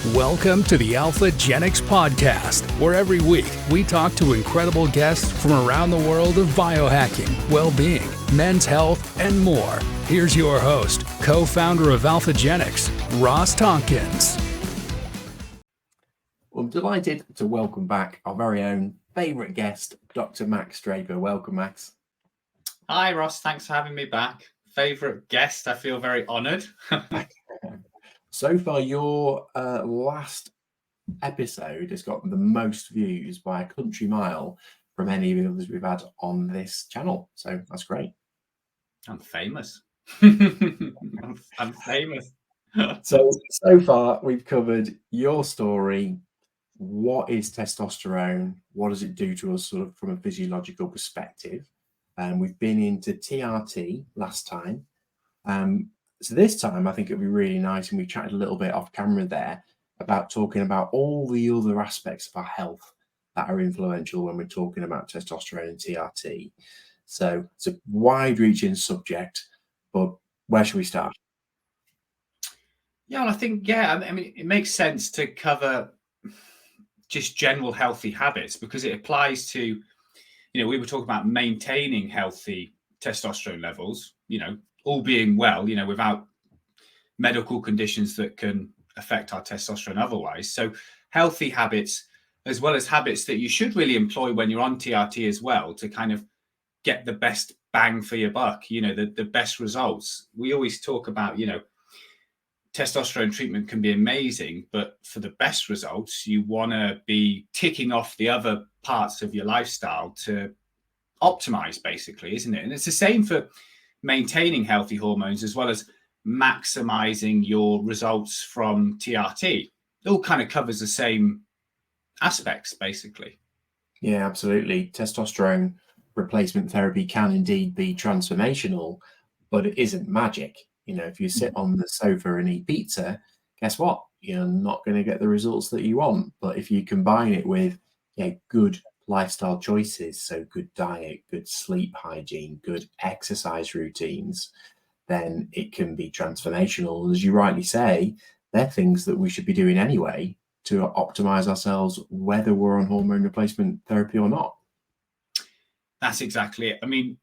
Welcome to the Alphagenix podcast, where every week we talk to incredible guests from around the world of biohacking, well-being, men's health, and more. Here's your host, co-founder of Alphagenix, Ross Tompkins. Well, I'm delighted to welcome back our very own favourite guest, Dr. Max Draper. Welcome, Max. Hi, Ross. Thanks for having me back. Favourite guest. I feel very honoured. So far, your last episode has got the most views by a country mile from any of the others we've had on this channel. So that's great. I'm famous. I'm famous. So far, we've covered your story. What is testosterone? What does it do to us sort of from a physiological perspective? We've been into TRT last time. So this time, I think it'll be really nice, and we chatted a little bit off camera there about talking about all the other aspects of our health that are influential when we're talking about testosterone and TRT. So it's a wide-reaching subject, but where should we start? Yeah, well, I mean, it makes sense to cover just general healthy habits because it applies to, we were talking about maintaining healthy testosterone levels, all being well, without medical conditions that can affect our testosterone otherwise. So healthy habits, as well as habits that you should really employ when you're on TRT as well, to kind of get the best bang for your buck, the best results. We always talk about, testosterone treatment can be amazing, but for the best results, you want to be ticking off the other parts of your lifestyle to optimize, basically, isn't it? And it's the same for maintaining healthy hormones as well as maximizing your results from TRT. It all kind of covers the same aspects, basically. Yeah, absolutely. Testosterone replacement therapy can indeed be transformational, but it isn't magic. If you sit on the sofa and eat pizza, guess what? You're not going to get the results that you want. But if you combine it with good lifestyle choices, so good diet, good sleep hygiene, good exercise routines, then it can be transformational. And as you rightly say, they're things that we should be doing anyway to optimize ourselves, whether we're on hormone replacement therapy or not. That's exactly it. I mean,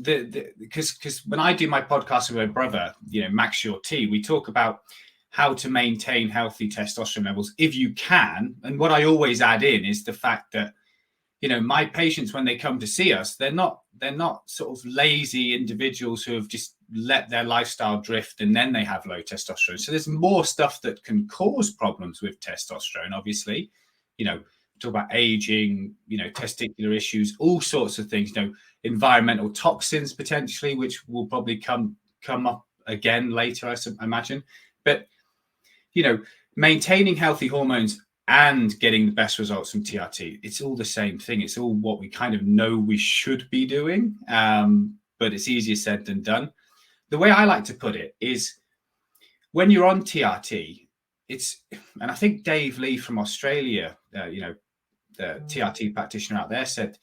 because when I do my podcast with my brother, Max Your T, we talk about how to maintain healthy testosterone levels if you can. And what I always add in is the fact that my patients, when they come to see us, they're not sort of lazy individuals who have just let their lifestyle drift and then they have low testosterone. So there's more stuff that can cause problems with testosterone, obviously. Talk about aging, testicular issues, all sorts of things, environmental toxins potentially, which will probably come up again later, I imagine. But, maintaining healthy hormones and getting the best results from TRT, it's all the same thing. It's all what we kind of know we should be doing, but it's easier said than done. The way I like to put it is when you're on TRT, and I think Dave Lee from Australia, the TRT practitioner out there, said,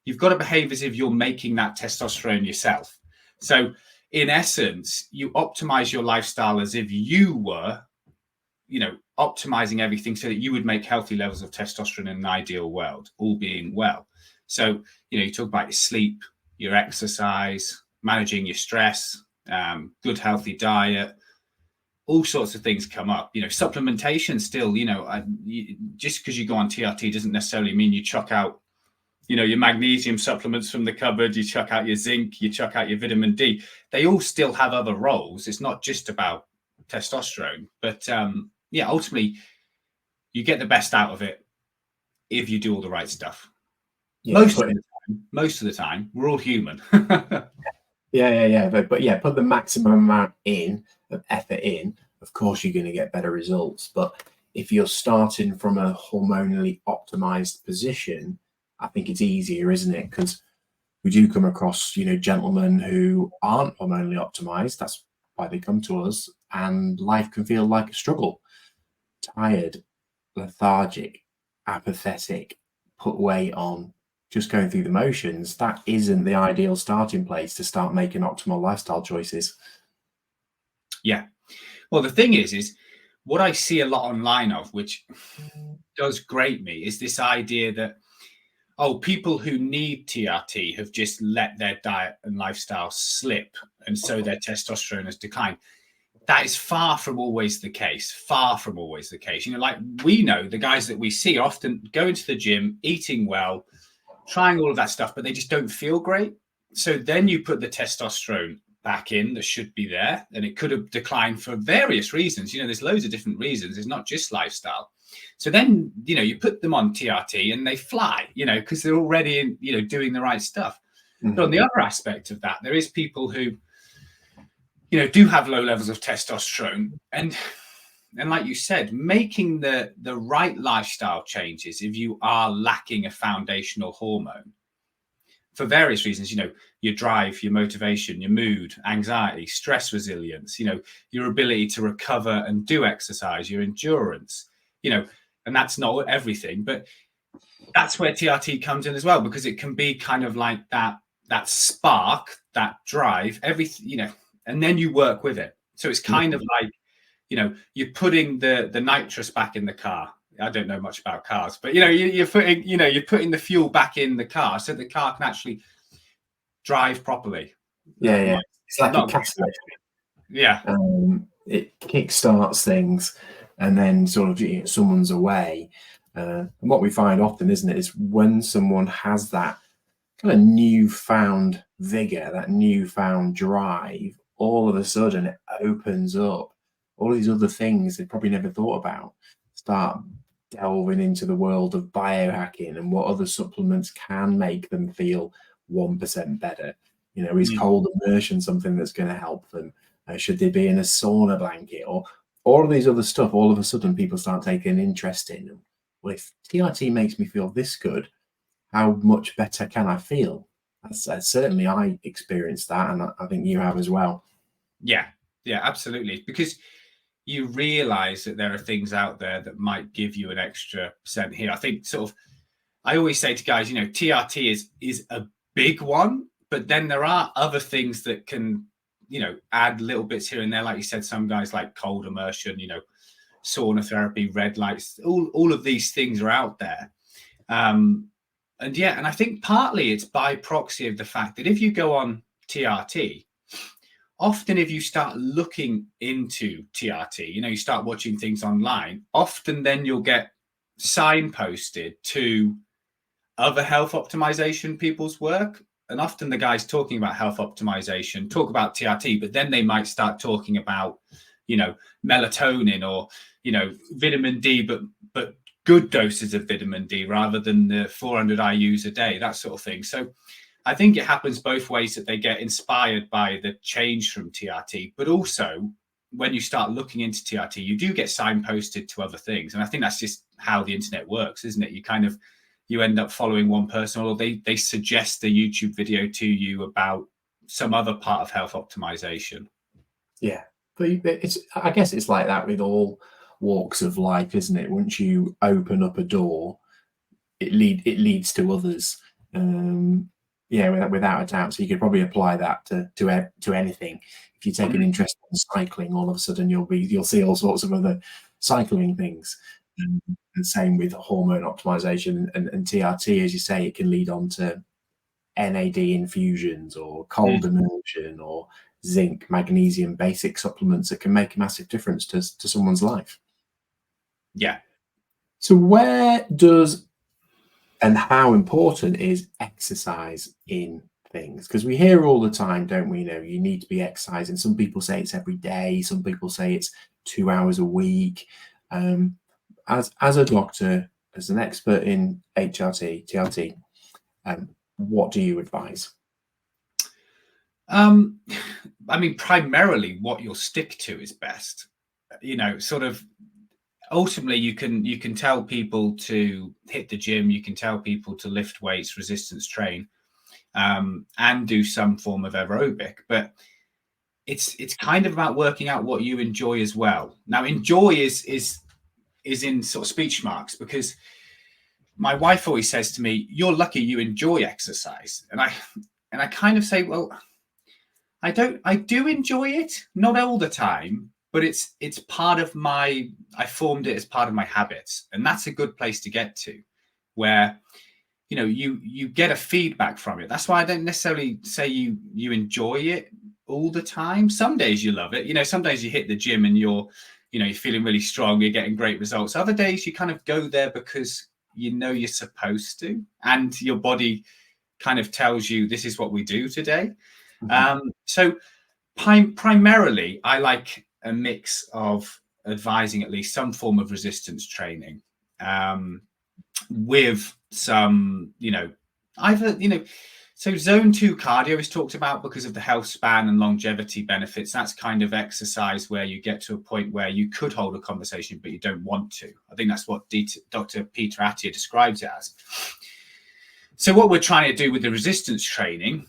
you've got to behave as if you're making that testosterone yourself. So in essence, you optimize your lifestyle as if you were, optimizing everything so that you would make healthy levels of testosterone in an ideal world, all being well. So, you talk about your sleep, your exercise, managing your stress, good healthy diet, all sorts of things come up. Supplementation still, just because you go on TRT doesn't necessarily mean you chuck out, your magnesium supplements from the cupboard, you chuck out your zinc, you chuck out your vitamin D. They all still have other roles. It's not just about testosterone, but ultimately you get the best out of it if you do all the right stuff. Most of the time, we're all human. But put the maximum amount of effort in, of course you're going to get better results. But if you're starting from a hormonally optimized position, I think it's easier, isn't it? Because we do come across gentlemen who aren't hormonally optimized. That's why they come to us, and life can feel like a struggle. Tired, lethargic, apathetic, put weight on, just going through the motions. That isn't the ideal starting place to start making optimal lifestyle choices. Yeah. Well, the thing is what I see a lot online of, which does grate me, is this idea that, oh, people who need TRT have just let their diet and lifestyle slip, and so their testosterone has declined. That is far from always the case. Far from always the case. You know, like we know the guys that we see often going to the gym, eating well, trying all of that stuff, but they just don't feel great. So then you put the testosterone back in that should be there, and it could have declined for various reasons. You know, there's loads of different reasons. It's not just lifestyle. So then, you know, you put them on TRT and they fly, you know, because they're already, you know, doing the right stuff. But on the other aspect of that, there is people who, you know, do have low levels of testosterone, and like you said, making the right lifestyle changes if you are lacking a foundational hormone for various reasons, you know, your drive, your motivation, your mood, anxiety, stress resilience, you know, your ability to recover and do exercise, your endurance, you know, and that's not everything, but that's where TRT comes in as well, because it can be kind of like that spark, that drive, everything, you know, and then you work with it. So it's kind of like, you know, you're putting the nitrous back in the car. I don't know much about cars, but you know, you're putting the fuel back in the car so the car can actually drive properly. Yeah. It's like a catalyst. Yeah. It kickstarts things, and then sort of, you know, someone's away. And what we find often, isn't it, is when someone has that kind of newfound vigor, that newfound drive, all of a sudden it opens up all these other things they probably never thought about. Start delving into the world of biohacking and what other supplements can make them feel 1% better. You know, is cold immersion something that's going to help them? Should they be in a sauna blanket? Or all of these other stuff, all of a sudden people start taking an interest in them. Well, if TRT makes me feel this good, how much better can I feel? Certainly I experienced that, and I think you have as well. Yeah, absolutely. Because you realize that there are things out there that might give you an extra percent here. I think I always say to guys, you know, TRT is a big one, but then there are other things that can, you know, add little bits here and there. Like you said, some guys like cold immersion, you know, sauna therapy, red lights, all of these things are out there. And I think partly it's by proxy of the fact that if you go on TRT, often if you start looking into TRT, you know, you start watching things online, often then you'll get signposted to other health optimization people's work. And often the guys talking about health optimization talk about TRT, but then they might start talking about, you know, melatonin or, you know, vitamin D, but good doses of vitamin D rather than the 400 IUs a day, that sort of thing. So I think it happens both ways, that they get inspired by the change from TRT, but also when you start looking into TRT, you do get signposted to other things. And I think that's just how the internet works, isn't it? You end up following one person, or they suggest a YouTube video to you about some other part of health optimization. Yeah, but I guess it's like that with all walks of life, isn't it? Once you open up a door, it leads to others. Yeah, without a doubt. So you could probably apply that to anything. If you take an interest in cycling, all of a sudden you'll see all sorts of other cycling things. And same with hormone optimization and TRT, as you say, it can lead on to NAD infusions or cold immersion or zinc, magnesium, basic supplements that can make a massive difference to someone's life. Yeah. So where does and how important is exercise in things? Because we hear all the time, don't we? You know, you need to be exercising. Some people say it's every day. Some people say it's 2 hours a week. As a doctor, as an expert in TRT, what do you advise? I mean, primarily what you'll stick to is best. You know, sort of ultimately you can tell people to hit the gym, you can tell people to lift weights, resistance train, and do some form of aerobic, but it's kind of about working out what you enjoy as well. Now, enjoy is in sort of speech marks, because my wife always says to me, "You're lucky you enjoy exercise," and I kind of say, well, I do enjoy it, not all the time, but it's part of I formed it as part of my habits. And that's a good place to get to, where, you know, you get a feedback from it. That's why I don't necessarily say you enjoy it all the time. Some days you love it. You know, some days you hit the gym and you're feeling really strong, you're getting great results. Other days you kind of go there because you know you're supposed to, and your body kind of tells you this is what we do today. So primarily I like a mix of advising at least some form of resistance training, with some, so zone 2 cardio is talked about because of the health span and longevity benefits. That's kind of exercise where you get to a point where you could hold a conversation, but you don't want to. I think that's what Dr. Peter Attia describes it as. So what we're trying to do with the resistance training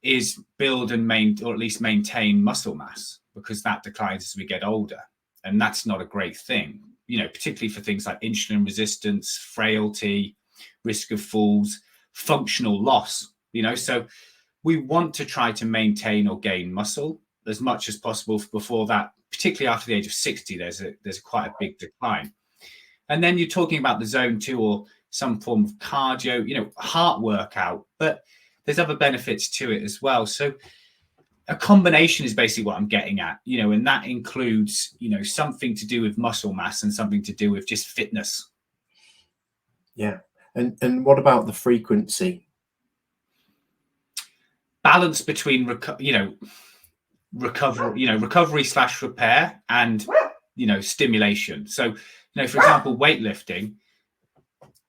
is build and or at least maintain muscle mass, because that declines as we get older. And that's not a great thing, particularly for things like insulin resistance, frailty, risk of falls, functional loss. So we want to try to maintain or gain muscle as much as possible before that, particularly after the age of 60, there's quite a big decline. And then you're talking about the zone 2 or some form of cardio, heart workout, but there's other benefits to it as well. So a combination is basically what I'm getting at, and that includes, something to do with muscle mass and something to do with just fitness. Yeah. And what about the frequency? Balance between recovery/repair and stimulation. So for example, weightlifting,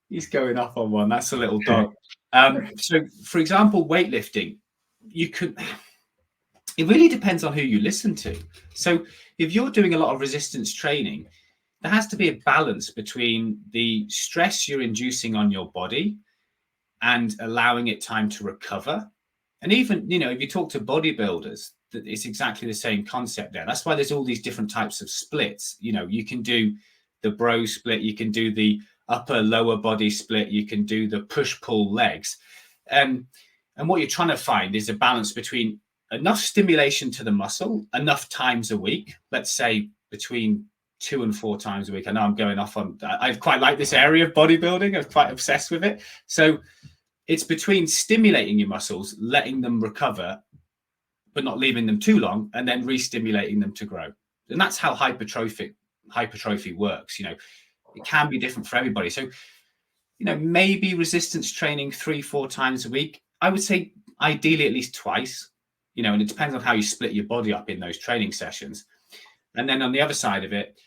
he's going off on one, that's a little dog. So for example, weightlifting, it really depends on who you listen to. So if you're doing a lot of resistance training, there has to be a balance between the stress you're inducing on your body and allowing it time to recover. And even, if you talk to bodybuilders, it's exactly the same concept there. That's why there's all these different types of splits. You can do the bro split, you can do the upper lower body split, you can do the push-pull legs. And what you're trying to find is a balance between enough stimulation to the muscle, enough times a week, let's say between 2 and 4 times a week. I know I'm going off on, I quite like this area of bodybuilding. I'm quite obsessed with it. So it's between stimulating your muscles, letting them recover, but not leaving them too long, and then re-stimulating them to grow. And that's how hypertrophy works. It can be different for everybody. So, maybe resistance training 3-4 times a week. I would say ideally at least twice, and it depends on how you split your body up in those training sessions. And then on the other side of it,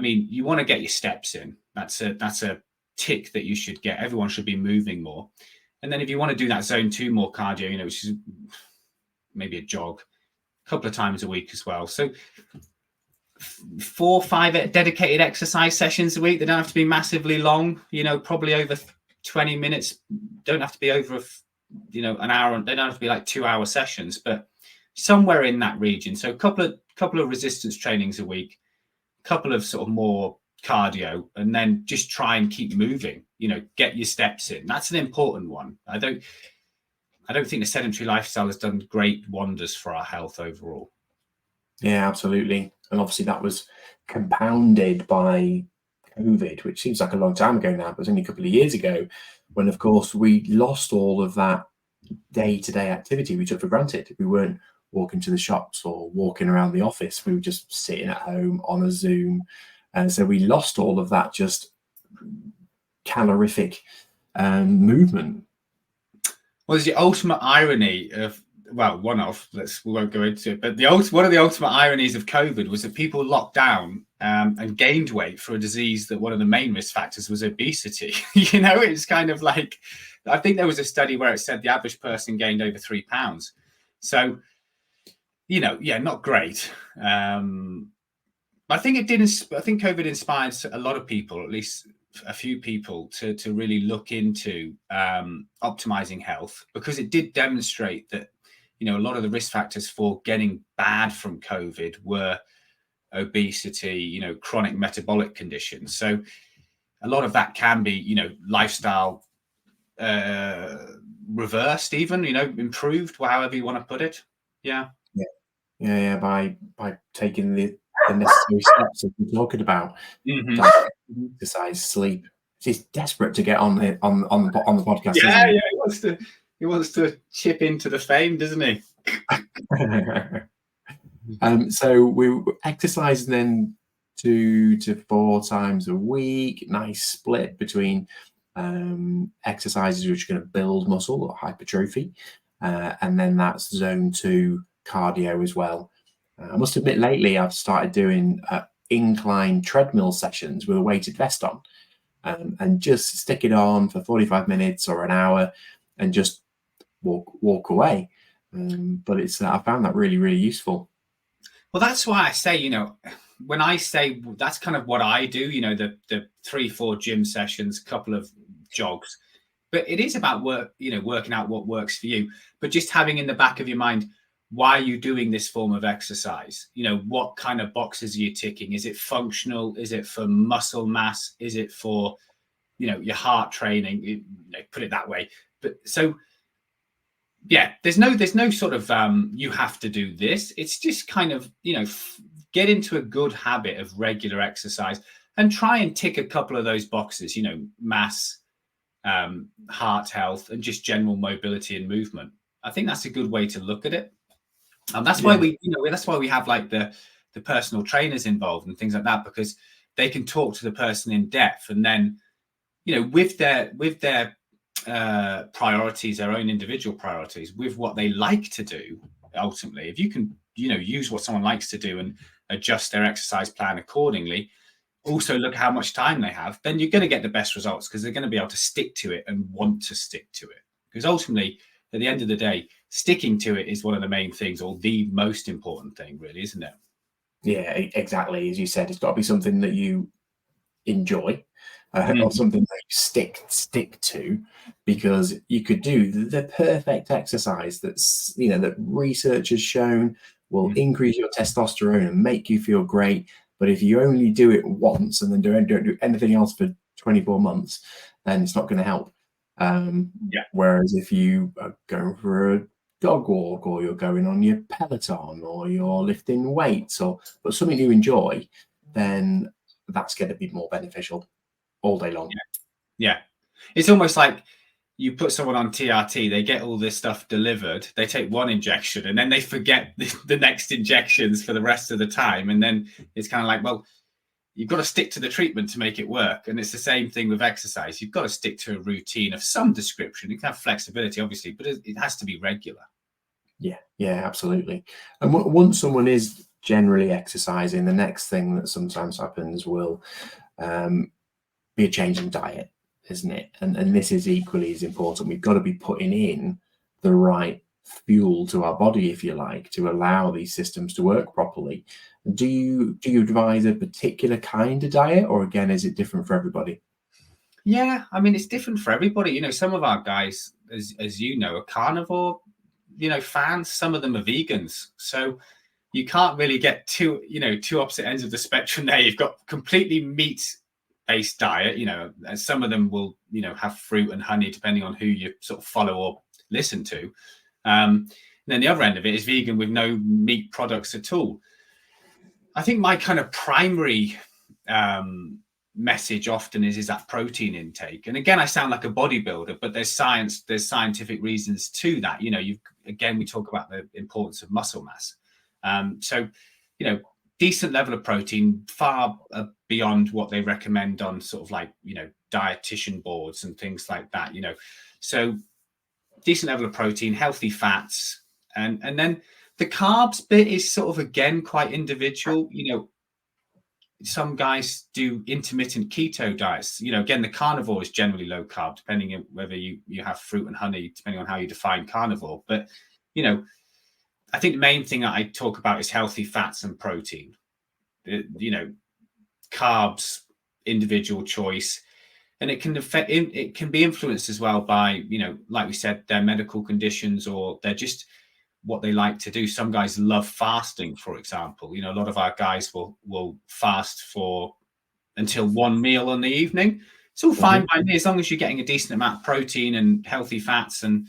you want to get your steps in. That's a tick that you should get. Everyone should be moving more. And then if you want to do that zone 2 more cardio, which is maybe a jog a couple of times a week as well. So 4 or 5 dedicated exercise sessions a week. They don't have to be massively long, probably over 20 minutes. Don't have to be over, an hour. They don't have to be like 2-hour sessions, but somewhere in that region. So a couple of resistance trainings a week, a couple of sort of more cardio, and then just try and keep moving, get your steps in. That's an important one. I don't think the sedentary lifestyle has done great wonders for our health overall. Yeah, absolutely. And obviously that was compounded by COVID, which seems like a long time ago now, but it was only a couple of years ago, when of course we lost all of that day-to-day activity we took for granted. We weren't walking to the shops or walking around the office. We were just sitting at home on a Zoom. And so we lost all of that just calorific movement. Well, there's the ultimate irony of, well, we won't go into it, but one of the ultimate ironies of COVID was that people locked down and gained weight for a disease that one of the main risk factors was obesity. It's kind of like, I think there was a study where it said the average person gained over 3 pounds. So, not great. I think COVID inspired a lot of people, at least a few people, to really look into optimizing health, because it did demonstrate that, a lot of the risk factors for getting bad from COVID were obesity, chronic metabolic conditions. So a lot of that can be, lifestyle reversed, even, improved, however you want to put it. Yeah. Yeah. By taking the the necessary steps that we're talking about. Mm-hmm. Diet, exercise, sleep. He's desperate to get on the podcast. Yeah, isn't he? He wants to chip into the fame, doesn't he? So we exercise then 2 to 4 times a week. Nice split between exercises which are going to build muscle or hypertrophy, and then that's zone 2 cardio as well. I must admit, lately I've started doing incline treadmill sessions with a weighted vest on, and just stick it on for 45 minutes or an hour and just walk away. But it's I found that really, really useful. Well, that's why I say, when I say that's kind of what I do, the 3-4 gym sessions, couple of jogs, but it is about working out what works for you, but just having in the back of your mind, why are you doing this form of exercise? What kind of boxes are you ticking? Is it functional? Is it for muscle mass? Is it for, your heart training? Put it that way. But so, yeah, there's no sort of you have to do this. It's just kind of, get into a good habit of regular exercise and try and tick a couple of those boxes, mass, heart health, and just general mobility and movement. I think that's a good way to look at it. And that's why that's why we have like the personal trainers involved and things like that, because they can talk to the person in depth, and then, with their priorities, their own individual priorities, with what they like to do. Ultimately, if you can, use what someone likes to do and adjust their exercise plan accordingly, also look at how much time they have, then you're going to get the best results, because they're going to be able to stick to it and want to stick to it. Because ultimately, at the end of the day, sticking to it is one of the main things, or the most important thing, really, isn't it? Yeah, exactly. As you said, it's got to be something that you enjoy, or something that you stick to, because you could do the perfect exercise that's, that research has shown will increase your testosterone and make you feel great. But if you only do it once and then don't do anything else for 24 months, then it's not going to help. Whereas if you are going for a dog walk, or you're going on your Peloton, or you're lifting weights, but something you enjoy, then that's going to be more beneficial all day long. Yeah. It's almost like you put someone on TRT, they get all this stuff delivered, they take one injection, and then they forget the next injections for the rest of the time. And then it's kind of like, well, you've got to stick to the treatment to make it work. And it's the same thing with exercise. You've got to stick to a routine of some description. You can have flexibility, obviously, but it has to be regular. Yeah, absolutely. And once someone is generally exercising, the next thing that sometimes happens will be a change in diet, isn't it? And this is equally as important. We've got to be putting in the right fuel to our body, if you like, to allow these systems to work properly. Do you advise a particular kind of diet, or again, is it different for everybody? Yeah, I mean, it's different for everybody. Some of our guys, as you know, are carnivore, fans. Some of them are vegans. So you can't really get two opposite ends of the spectrum there. You've got completely meat-based diet, and some of them will, have fruit and honey, depending on who you sort of follow or listen to. And then the other end of it is vegan with no meat products at all. I think my kind of primary message often is that protein intake. And again, I sound like a bodybuilder, but there's scientific reasons to that. We talk about the importance of muscle mass. So, decent level of protein, far beyond what they recommend on sort of like, dietitian boards and things like that, So decent level of protein, healthy fats, and then the carbs bit is sort of, again, quite individual. Some guys do intermittent keto diets. Again, the carnivore is generally low carb, depending on whether you have fruit and honey, depending on how you define carnivore. But, I think the main thing that I talk about is healthy fats and protein. Carbs, individual choice. And it can be influenced as well by, like we said, their medical conditions, or they're just what they like to do. Some guys love fasting, for example. A lot of our guys will fast until one meal in the evening. It's all fine by me, as long as you're getting a decent amount of protein and healthy fats, and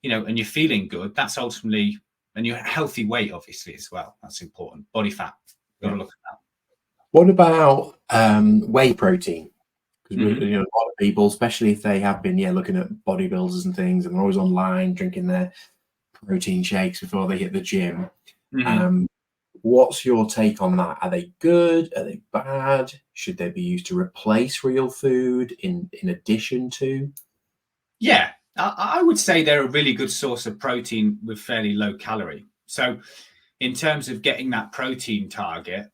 and you're feeling good. That's ultimately, and your healthy weight, obviously, as well. That's important. Body fat Got to look at that. What about whey protein? Because Mhm. a lot of people, especially if they have been looking at bodybuilders and things, and they're always online drinking their protein shakes before they hit the gym. Mhm. What's your take on that? Are they good? Are they bad? Should they be used to replace real food in addition to? Yeah, I would say they're a really good source of protein with fairly low calorie. So, in terms of getting that protein target,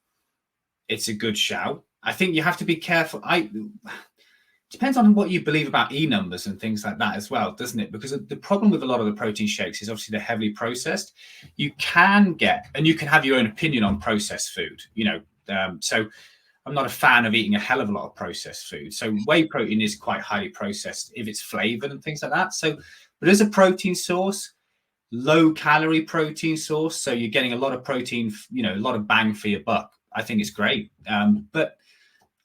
it's a good shout. I think you have to be careful. Depends on what you believe about E numbers and things like that as well, doesn't it? Because the problem with a lot of the protein shakes is obviously they're heavily processed. You can get, and you can have your own opinion on processed food, so I'm not a fan of eating a hell of a lot of processed food. So whey protein is quite highly processed if it's flavored and things like that. So, but as a protein source, low calorie protein source, so you're getting a lot of protein, a lot of bang for your buck. I think it's great. But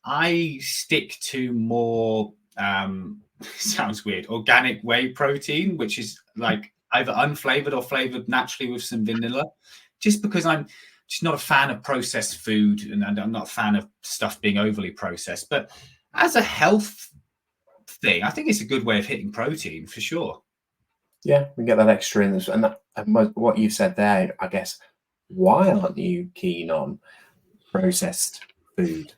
I stick to more, sounds weird, organic whey protein, which is like either unflavored or flavored naturally with some vanilla, just because I'm just not a fan of processed food and I'm not a fan of stuff being overly processed. But as a health thing, I think it's a good way of hitting protein for sure. Yeah, we get that extra in this, and what you've said there, I guess. Why aren't you keen on processed food?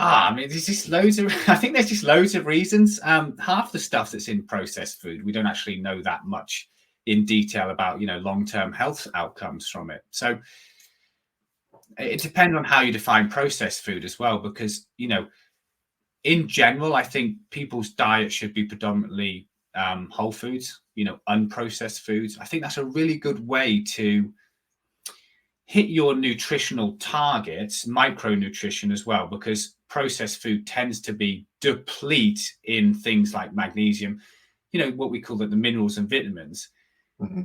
I mean, there's just loads of. I think there's just loads of reasons. Half the stuff that's in processed food, we don't actually know that much in detail about, long-term health outcomes from it. So it depends on how you define processed food as well, because in general, I think people's diet should be predominantly whole foods, unprocessed foods. I think that's a really good way to hit your nutritional targets, micronutrition as well, because processed food tends to be deplete in things like magnesium, what we call the minerals and vitamins. Mm-hmm.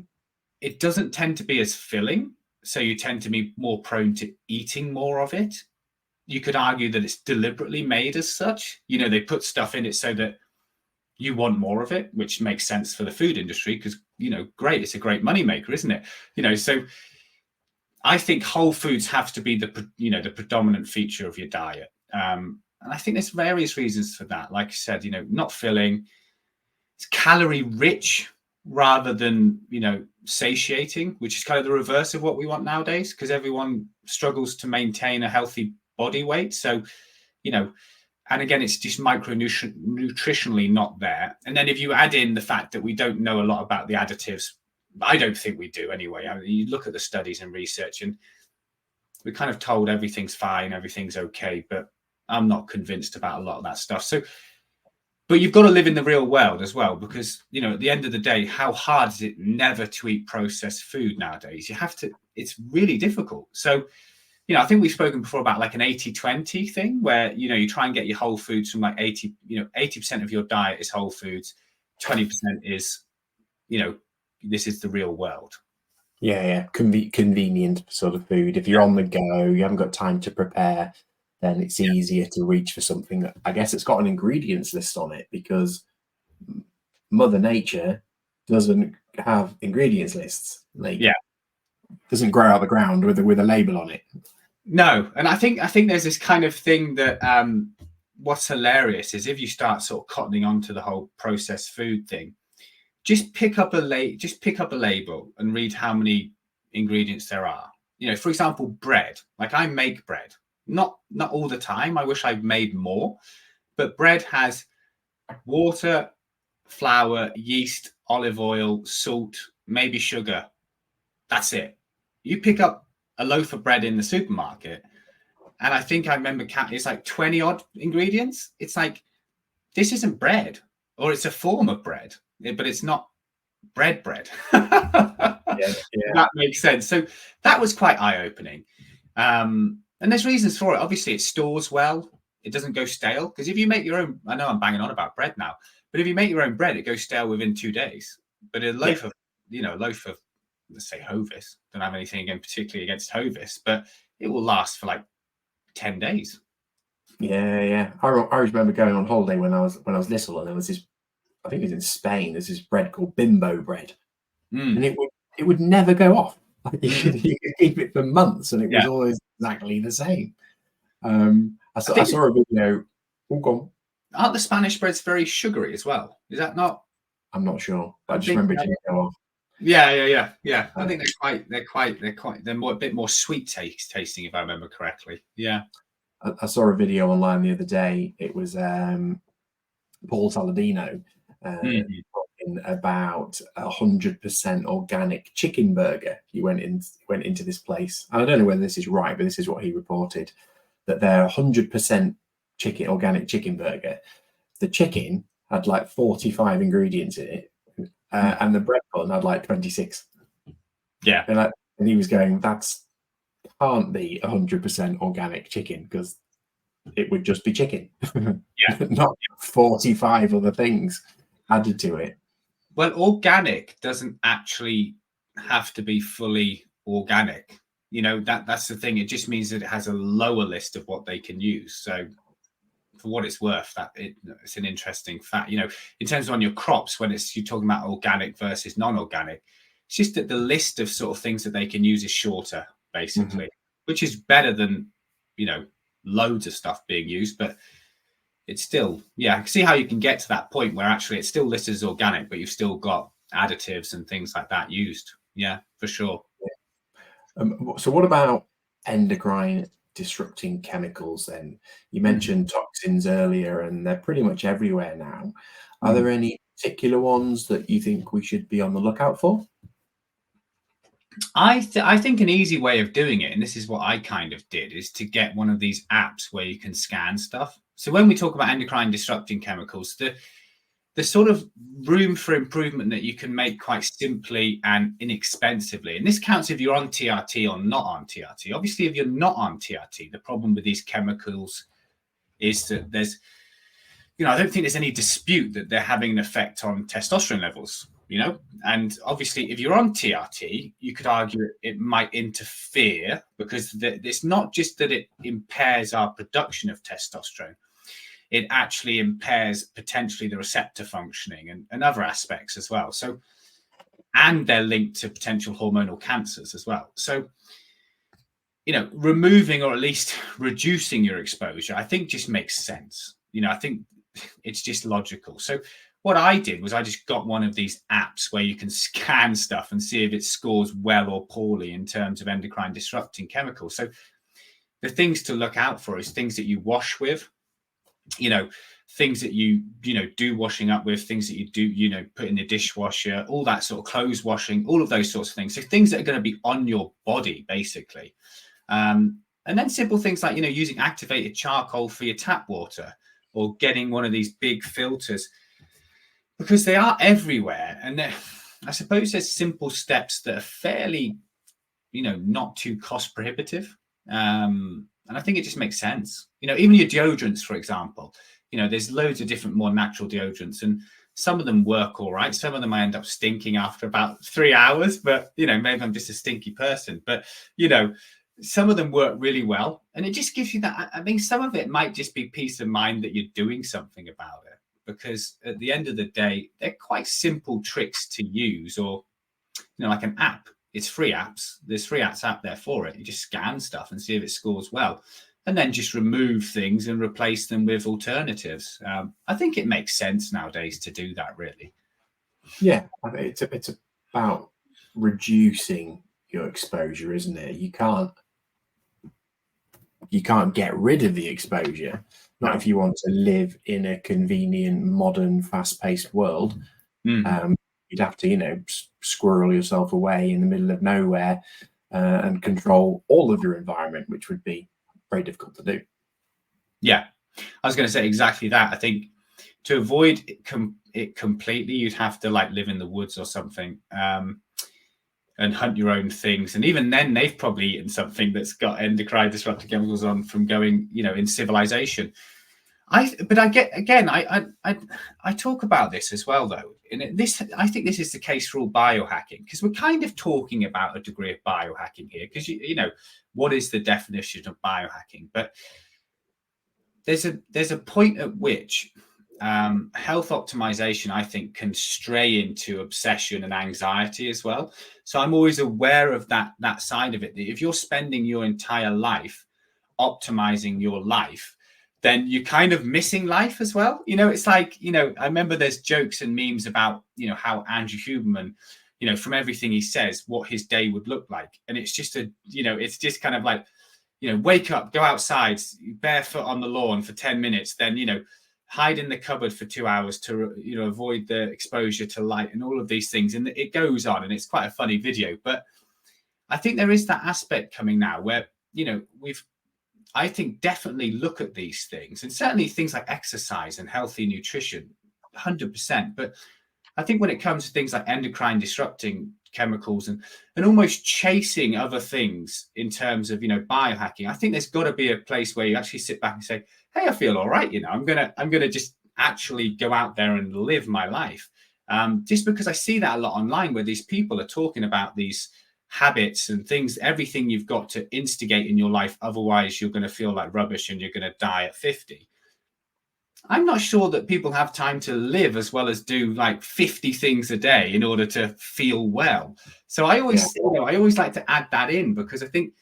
It doesn't tend to be as filling, so you tend to be more prone to eating more of it. You could argue that it's deliberately made as such. They put stuff in it so that you want more of it, which makes sense for the food industry because, great, it's a great moneymaker, isn't it? So I think whole foods have to be the predominant feature of your diet. And I think there's various reasons for that. Like I said, not filling, it's calorie rich rather than, satiating, which is kind of the reverse of what we want nowadays because everyone struggles to maintain a healthy body weight. So, and again, it's just nutritionally not there. And then if you add in the fact that we don't know a lot about the additives, I don't think we do anyway. I mean, you look at the studies and research and we're kind of told everything's fine, everything's okay, but I'm not convinced about a lot of that stuff. So, but you've got to live in the real world as well, because, at the end of the day, how hard is it never to eat processed food nowadays? You have to, it's really difficult. So, I think we've spoken before about like an 80-20 thing where, you try and get your whole foods from like 80% of your diet is whole foods, 20% is, this is the real world. Yeah. Convenient sort of food. If you're on the go, you haven't got time to prepare, then it's easier to reach for something that I guess it's got an ingredients list on it because Mother Nature doesn't have ingredients lists. Doesn't grow out of the ground with a label on it. No, and I think there's this kind of thing that what's hilarious is if you start sort of cottoning onto the whole processed food thing, just pick up a label and read how many ingredients there are. For example, bread. Like I make bread, not all the time. I wish I'd made more, but bread has water, flour, yeast, olive oil, salt, maybe sugar. That's it. You pick up a loaf of bread in the supermarket, and I think I remember it's like 20 odd ingredients. It's like, this isn't bread, or it's a form of bread, but it's not bread. That makes sense. So that was quite eye-opening. And there's reasons for it. Obviously, it stores well. It doesn't go stale. Because if you make your own, I know I'm banging on about bread now, but if you make your own bread, it goes stale within 2 days. But a loaf of, let's say Hovis, don't have anything again particularly against Hovis, but it will last for like 10 days. Yeah. I remember going on holiday when I was little, and there was this, I think it was in Spain, there's this bread called bimbo bread. And it would never go off. You could keep it for months and it was Yeah. always exactly the same. I think- saw a video. Oh, go on. Aren't the Spanish breads very sugary as well? Is that not? I'm not sure. I just think- remember it didn't go off. Yeah. I think they're a bit more sweet tasting, if I remember correctly. Yeah. I saw a video online the other day. It was Paul Saladino talking about 100% organic chicken burger. He went into this place, and I don't know whether this is right, but this is what he reported, that they're 100% organic chicken burger. The chicken had like 45 ingredients in it, and the bread bun had like 26. Yeah. And he was going, that's can't be 100% organic chicken, because it would just be chicken. Yeah. Not 45 other things added to it. Well, organic doesn't actually have to be fully organic. That's the thing. It just means that it has a lower list of what they can use. So for what it's worth, it's an interesting fact. In terms of on your crops, when you're talking about organic versus non-organic, it's just that the list of sort of things that they can use is shorter, basically, which is better than, loads of stuff being used. But it's still, I can see how you can get to that point where actually it's still listed as organic, but you've still got additives and things like that used. Yeah, for sure. So what about endocrine disrupting chemicals then? You mentioned toxins earlier, and they're pretty much everywhere now. Are there any particular ones that you think we should be on the lookout for? I think an easy way of doing it, and this is what I kind of did, is to get one of these apps where you can scan stuff. So when we talk about endocrine disrupting chemicals, the sort of room for improvement that you can make quite simply and inexpensively, and this counts if you're on TRT or not on TRT. Obviously, if you're not on TRT, the problem with these chemicals is that there's, I don't think there's any dispute that they're having an effect on testosterone levels, and obviously if you're on TRT, you could argue it might interfere, because it's not just that it impairs our production of testosterone. It actually impairs potentially the receptor functioning and other aspects as well. So, and they're linked to potential hormonal cancers as well. So, removing or at least reducing your exposure, I think just makes sense. I think it's just logical. So what I did was I just got one of these apps where you can scan stuff and see if it scores well or poorly in terms of endocrine disrupting chemicals. So the things to look out for is things that you wash with, things that you do washing up with, things that you do, put in the dishwasher, all that sort of clothes washing, all of those sorts of things. So things that are going to be on your body, basically. And then simple things like, using activated charcoal for your tap water, or getting one of these big filters, because they are everywhere. And I suppose there's simple steps that are fairly, not too cost prohibitive. And I think it just makes sense. Even your deodorants, for example, there's loads of different more natural deodorants, and some of them work all right. Some of them I end up stinking after about 3 hours, but, maybe I'm just a stinky person. But, some of them work really well. And it just gives you that. I mean, some of it might just be peace of mind that you're doing something about it, because at the end of the day, they're quite simple tricks to use, or, like an app. It's free apps. There's free apps out there for it. You just scan stuff and see if it scores well, and then just remove things and replace them with alternatives. I think it makes sense nowadays to do that, really. Yeah, it's about reducing your exposure, isn't it? You can't get rid of the exposure, not if you want to live in a convenient, modern, fast-paced world. You'd have to, squirrel yourself away in the middle of nowhere and control all of your environment, which would be very difficult to do. Yeah, I was going to say exactly that. I think to avoid it completely, you'd have to live in the woods or something, and hunt your own things. And even then, they've probably eaten something that's got endocrine disrupting chemicals on from going, in civilization. I talk about this as well, though. And I think this is the case for all biohacking, because we're kind of talking about a degree of biohacking here, because what is the definition of biohacking? But there's a point at which health optimization, I think, can stray into obsession and anxiety as well. So I'm always aware of that side of it. If you're spending your entire life optimizing your life, then you're kind of missing life as well. It's like, I remember there's jokes and memes about, how Andrew Huberman, from everything he says, what his day would look like. And it's just it's just kind of like, wake up, go outside, barefoot on the lawn for 10 minutes, then, hide in the cupboard for 2 hours to, avoid the exposure to light and all of these things. And it goes on, and it's quite a funny video. But I think there is that aspect coming now where, I think definitely look at these things, and certainly things like exercise and healthy nutrition, 100%. But I think when it comes to things like endocrine disrupting chemicals and almost chasing other things in terms of, biohacking, I think there's got to be a place where you actually sit back and say, hey, I feel all right. I'm gonna just actually go out there and live my life. Just because I see that a lot online, where these people are talking about these habits and things, everything you've got to instigate in your life, otherwise you're going to feel like rubbish and you're going to die at 50. I'm not sure that people have time to live as well as do like 50 things a day in order to feel well. So I always like to add that in, because I think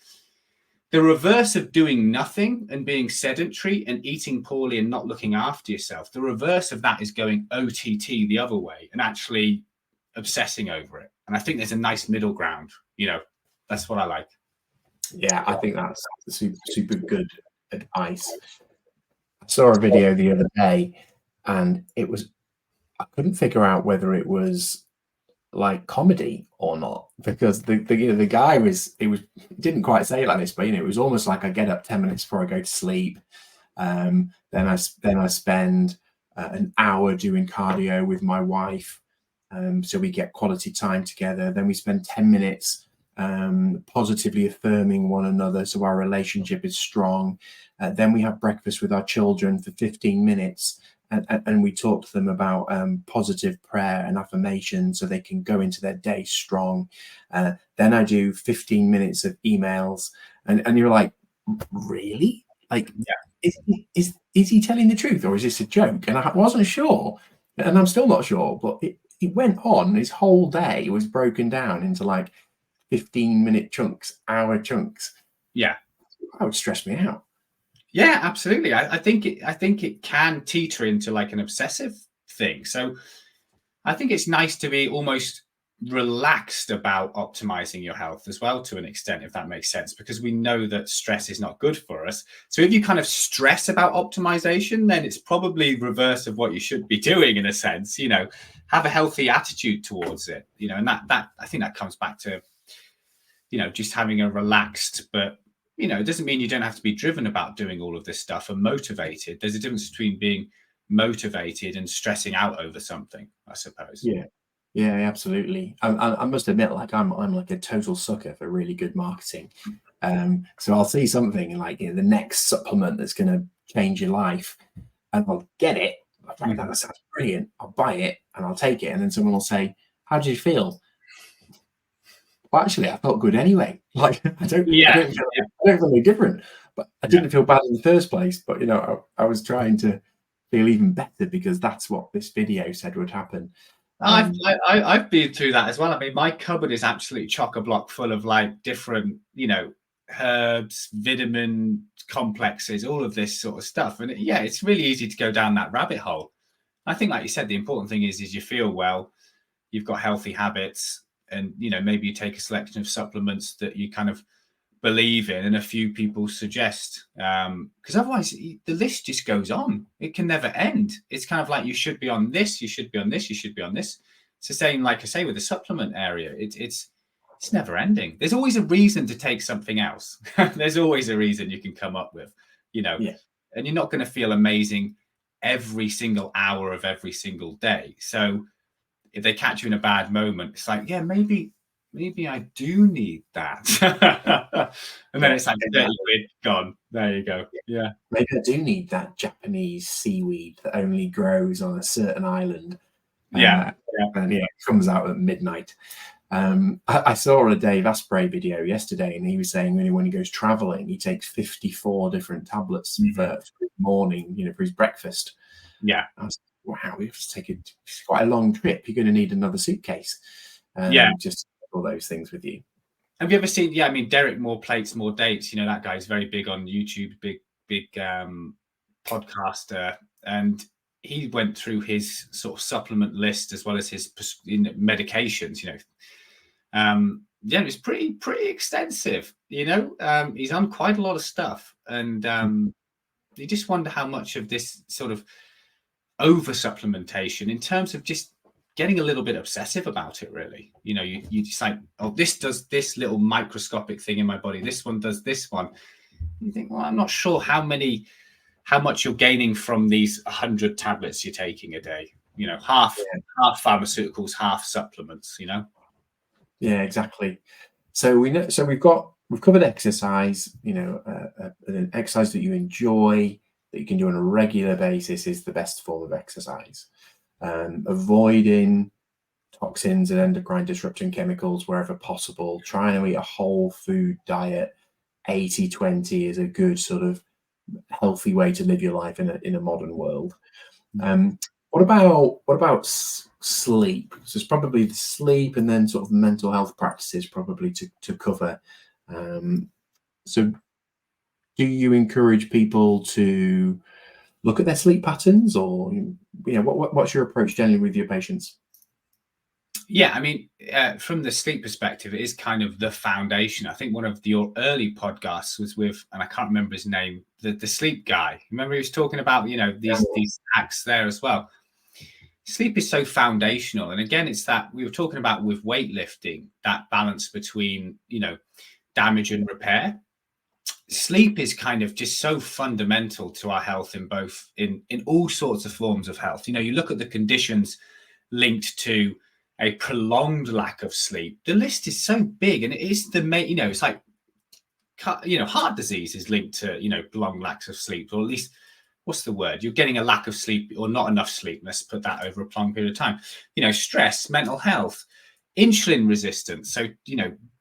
the reverse of doing nothing and being sedentary and eating poorly and not looking after yourself, the reverse of that is going OTT the other way and actually obsessing over it. And I think there's a nice middle ground. That's what I like. Yeah, I think that's super good advice. I saw a video the other day, and I couldn't figure out whether it was like comedy or not, because the guy didn't quite say it like this, but it was almost like I get up 10 minutes before I go to sleep. Then I spend an hour doing cardio with my wife. So we get quality time together. Then we spend 10 minutes positively affirming one another, so our relationship is strong. Then we have breakfast with our children for 15 minutes, and we talk to them about positive prayer and affirmation so they can go into their day strong. Then I do 15 minutes of emails, and you're like, really? Like, yeah. Is he telling the truth, or is this a joke? And I wasn't sure, and I'm still not sure, but it went on. His whole day was broken down into like 15-minute chunks, hour chunks. Yeah, that would stress me out. Yeah, absolutely. I think it can teeter into like an obsessive thing. So I think it's nice to be almost relaxed about optimizing your health as well, to an extent, if that makes sense, because we know that stress is not good for us. So if you kind of stress about optimization, then it's probably reverse of what you should be doing, in a sense. Have a healthy attitude towards it, and that I think that comes back to just having a relaxed, but it doesn't mean you don't have to be driven about doing all of this stuff and motivated. There's a difference between being motivated and stressing out over something, I suppose. Yeah, absolutely. I must admit, like I'm like a total sucker for really good marketing. So I'll see something like the next supplement that's going to change your life, and I'll get it. Like, that sounds brilliant. I'll buy it and I'll take it, and then someone will say, "How did you feel?" Well, actually, I felt good anyway. Like I don't feel any different, but I didn't feel bad in the first place. But I was trying to feel even better, because that's what this video said would happen. I've been through that as well. I mean, my cupboard is absolutely chock-a-block full of like different, herbs, vitamin complexes, all of this sort of stuff. And it's really easy to go down that rabbit hole. I think, like you said, the important thing is you feel well, you've got healthy habits, and maybe you take a selection of supplements that you kind of believe in, and a few people suggest, because otherwise the list just goes on. It can never end. It's kind of like, you should be on this, you should be on this, you should be on this. It's the same, like I say, with the supplement area. It's never ending. There's always a reason to take something else. There's always a reason you can come up with, and you're not going to feel amazing every single hour of every single day. So if they catch you in a bad moment, it's like, maybe I do need that. And then it's like 30 quid gone. There you go. Yeah. Maybe I do need that Japanese seaweed that only grows on a certain island. And it comes out at midnight. I saw a Dave Asprey video yesterday, and he was saying when he goes traveling, he takes 54 different tablets for his morning, for his breakfast. Yeah. wow, we have to take it's quite a long trip. You're going to need another suitcase. Just to take all those things with you. Have you ever seen? Yeah, I mean, Derek, more plates, more dates. That guy's very big on YouTube, big podcaster, and he went through his sort of supplement list as well as his medications. It was pretty extensive. He's on quite a lot of stuff, and you just wonder how much of this sort of over supplementation, in terms of just getting a little bit obsessive about it, really. You just like, oh, this does this little microscopic thing in my body, this one does this one. You think, well, I'm not sure how much you're gaining from these 100 tablets you're taking a day. Half pharmaceuticals, half supplements. Yeah, exactly. So we've covered exercise. An exercise that you enjoy, that you can do on a regular basis, is the best form of exercise. Avoiding toxins and endocrine disrupting chemicals wherever possible. Trying to eat a whole food diet. 80-20 is a good sort of healthy way to live your life in a modern world. What about sleep? So it's probably the sleep, and then sort of mental health practices probably to cover. So do you encourage people to look at their sleep patterns, or what's your approach generally with your patients? Yeah, I mean, from the sleep perspective, it is kind of the foundation. I think one of your early podcasts was with, and I can't remember his name, the sleep guy. Remember, he was talking about these hacks there as well. Sleep is so foundational, and again, it's that we were talking about with weightlifting, that balance between damage and repair. Sleep is kind of just so fundamental to our health in all sorts of forms of health. You look at the conditions linked to a prolonged lack of sleep. The list is so big, and it is the main. It's like heart disease is linked to prolonged lacks of sleep, or at least, what's the word? You're getting a lack of sleep or not enough sleep. Let's put that over a prolonged period of time. Stress, mental health, insulin resistance. So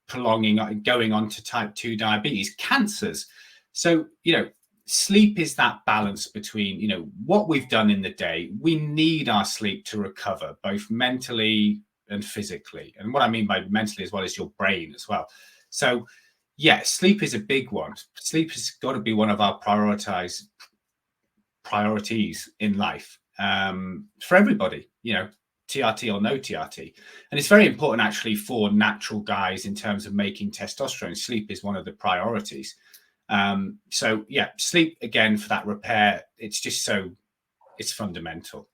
prolonging, going on to type 2 diabetes, cancers. So sleep is that balance between what we've done in the day. We need our sleep to recover, both mentally and physically. And what I mean by mentally as well is your brain as well. So yeah, sleep is a big one. Sleep has got to be one of our priorities in life, for everybody, TRT or no TRT. And it's very important actually for natural guys in terms of making testosterone. Sleep is one of the priorities. So yeah, sleep, again, for that repair, it's fundamental.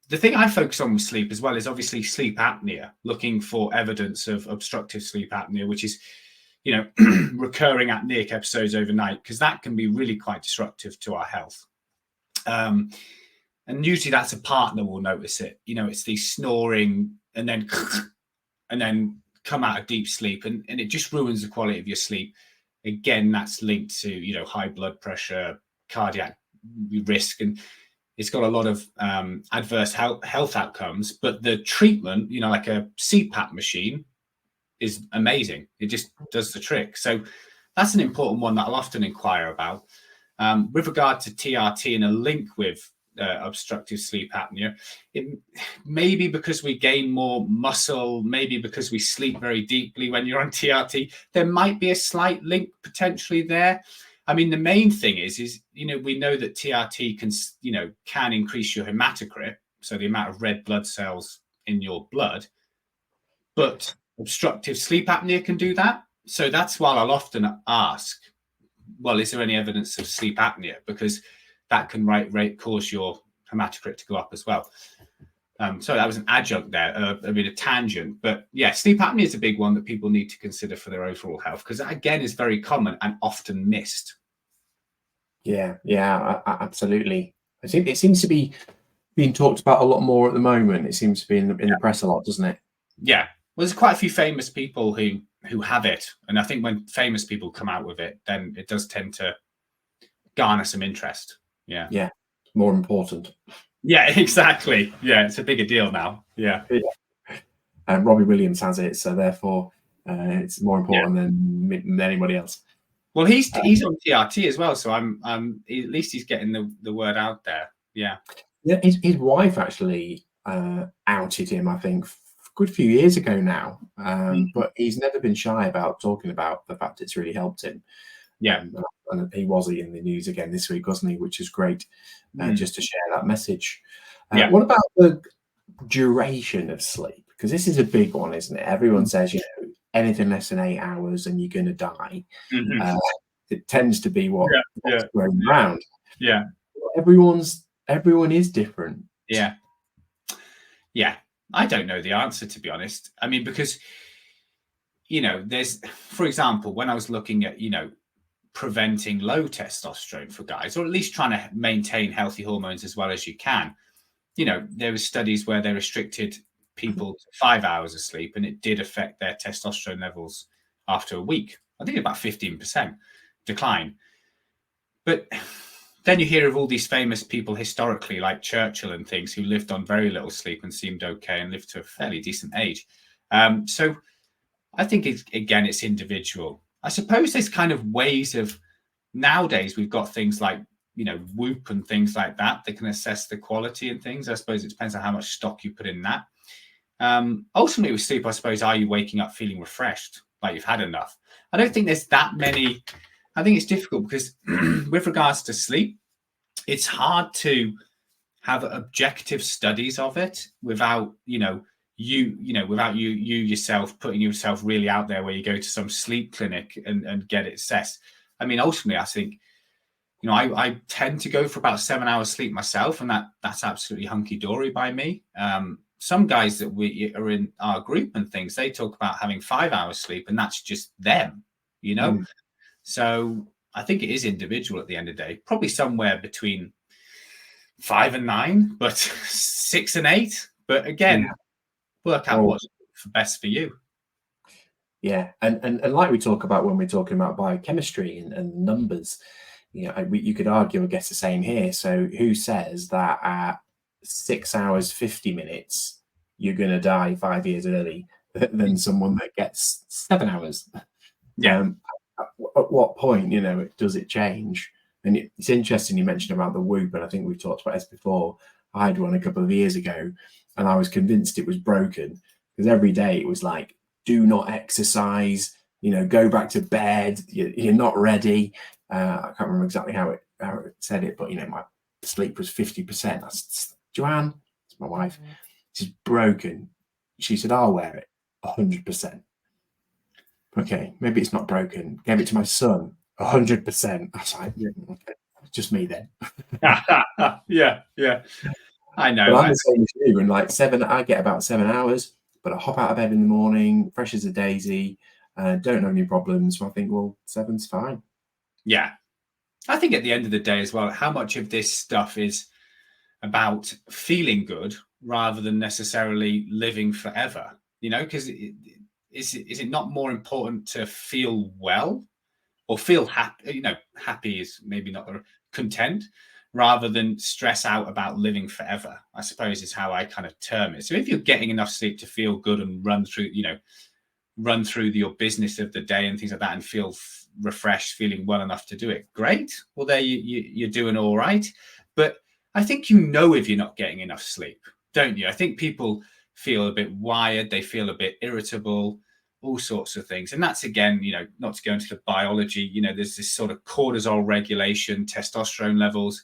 The thing I focus on with sleep as well is obviously sleep apnea, looking for evidence of obstructive sleep apnea, which is, recurring apneic episodes overnight, because that can be really quite disruptive to our health. And usually that's a partner will notice it. It's the snoring and then come out of deep sleep, and it just ruins the quality of your sleep. Again, that's linked to, high blood pressure, cardiac risk, and it's got a lot of adverse health outcomes. But the treatment, like a CPAP machine, is amazing. It just does the trick. So that's an important one that I'll often inquire about. With regard to TRT and a link with obstructive sleep apnea, it may be because we gain more muscle, maybe because we sleep very deeply when you're on TRT. There might be a slight link potentially there. I mean, the main thing is we know that TRT can increase your hematocrit, so the amount of red blood cells in your blood, but obstructive sleep apnea can do that. So that's why I'll often ask, well, is there any evidence of sleep apnea? Because that can cause your hematocrit to go up as well. So that was an adjunct there, a tangent. But yeah, sleep apnea is a big one that people need to consider for their overall health, because that, again, is very common and often missed. Yeah, absolutely. I think it seems to be being talked about a lot more at the moment. It seems to be in the press a lot, doesn't it? Yeah. Well, there's quite a few famous people who have it. And I think when famous people come out with it, then it does tend to garner some interest. Yeah. Yeah. More important. Yeah, exactly. Yeah. It's a bigger deal now. Yeah. Robbie Williams has it. So therefore it's more important than anybody else. Well, he's on TRT as well. So I'm at least he's getting the word out there. Yeah. Yeah, his wife actually outed him, I think, a good few years ago now. But he's never been shy about talking about the fact it's really helped him. Yeah. And he was in the news again this week, wasn't he? Which is great, just to share that message. Yeah. What about the duration of sleep? Because this is a big one, isn't it? Everyone says, anything less than 8 hours and you're going to die. It tends to be what's going around. Yeah. Everyone is different. Yeah. I don't know the answer, to be honest. I mean, because, there's, for example, when I was looking at, preventing low testosterone for guys, or at least trying to maintain healthy hormones as well as you can, there were studies where they restricted people to 5 hours of sleep, and it did affect their testosterone levels after a week. I think about 15% decline. But then you hear of all these famous people historically, like Churchill and things, who lived on very little sleep and seemed okay and lived to a fairly decent age. So I think it's individual. I suppose there's kind of ways of, nowadays we've got things like, Whoop and things like that can assess the quality and things. I suppose it depends on how much stock you put in that. Ultimately with sleep, I suppose, are you waking up feeling refreshed, like you've had enough? I don't think there's that many. I think it's difficult because with regards to sleep, it's hard to have objective studies of it without, without you yourself putting yourself really out there where you go to some sleep clinic and get it assessed. I mean, ultimately, I think, I tend to go for about 7 hours sleep myself, and that's absolutely hunky-dory by me. Some guys that we are in our group and things, they talk about having 5 hours sleep, and that's just them, So I think it is individual at the end of the day, probably somewhere between 5 and 9, but 6 and 8. But again, work out what's best for you. Yeah, and like we talk about when we're talking about biochemistry and numbers, you could argue, I guess, the same here. So who says that at 6 hours 50 minutes you're going to die 5 years early than someone that gets 7 hours? Yeah. At what point, does it change? And it's interesting you mentioned about the Whoop, and I think we've talked about this before. I had one a couple of years ago, and I was convinced it was broken because every day it was like, do not exercise, go back to bed, you're not ready. I can't remember exactly how it said it, but my sleep was 50%. That's Joanne, it's my wife. She's broken. She said, I'll wear it 100%. Okay, maybe it's not broken. Gave it to my son, 100%. I was like, okay, just me then. Yeah. I know. But I'm the same as you, and I get about 7 hours, but I hop out of bed in the morning, fresh as a daisy, don't have any problems. So I think, well, 7's fine. Yeah. I think at the end of the day as well, how much of this stuff is about feeling good rather than necessarily living forever, because is it not more important to feel well or feel happy? Happy is maybe not the content, rather than stress out about living forever, I suppose is how I kind of term it. So if you're getting enough sleep to feel good and run through your business of the day and things like that and feel refreshed, feeling well enough to do it, great. Well, there you're doing all right. But I think if you're not getting enough sleep, don't you? I think people feel a bit wired, they feel a bit irritable, all sorts of things. And that's, again, not to go into the biology, there's this sort of cortisol regulation, testosterone levels.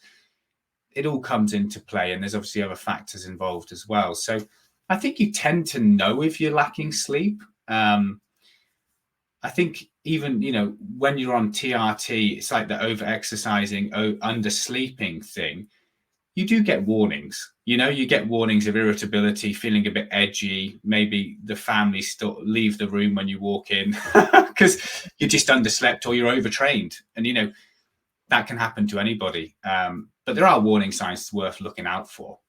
It all comes into play, and there's obviously other factors involved as well. So I think you tend to know if you're lacking sleep. I think even, when you're on TRT, it's like the over-exercising, under-sleeping thing. You do get warnings. You get warnings of irritability, feeling a bit edgy. Maybe the family still leave the room when you walk in because you just underslept or you're overtrained. And, that can happen to anybody. But there are warning signs worth looking out for.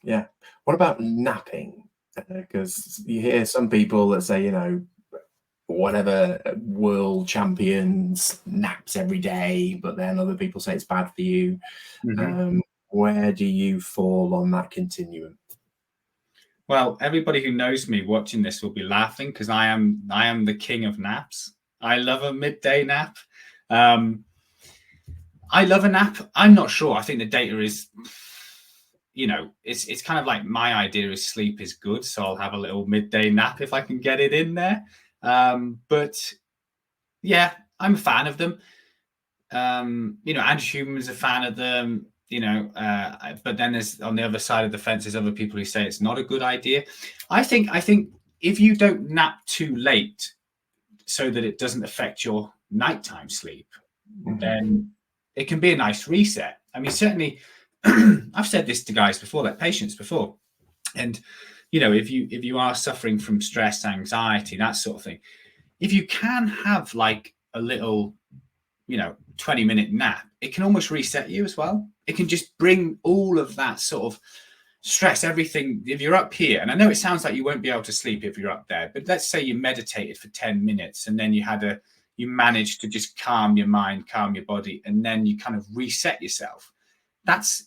Yeah. What about napping? Because you hear some people that say, whatever world champions naps every day, but then other people say it's bad for you. Where do you fall on that continuum? Well, everybody who knows me watching this will be laughing because I am the king of naps. I love a midday nap. I love a nap. I'm not sure. I think the data is it's kind of like my idea is sleep is good. So I'll have a little midday nap if I can get it in there. But yeah, I'm a fan of them. Andrew Huberman's a fan of them, but then there's on the other side of the fence, there's other people who say it's not a good idea. I think if you don't nap too late so that it doesn't affect your nighttime sleep, then it can be a nice reset. I mean, certainly I've said this to guys before, like patients before. And, if you are suffering from stress, anxiety, that sort of thing, if you can have like a little, 20-minute nap, it can almost reset you as well. It can just bring all of that sort of stress, everything. If you're up here, and I know it sounds like you won't be able to sleep if you're up there, but let's say you meditated for 10 minutes and then you managed to just calm your mind, calm your body, and then you kind of reset yourself. That's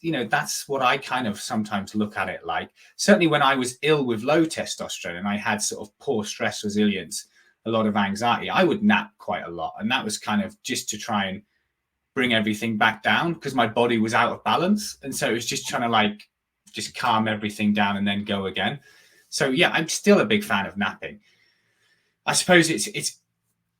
what I kind of sometimes look at it like. Certainly when I was ill with low testosterone and I had sort of poor stress resilience, a lot of anxiety, I would nap quite a lot. And that was kind of just to try and bring everything back down because my body was out of balance. And so it was just trying to just calm everything down and then go again. So yeah, I'm still a big fan of napping. I suppose it's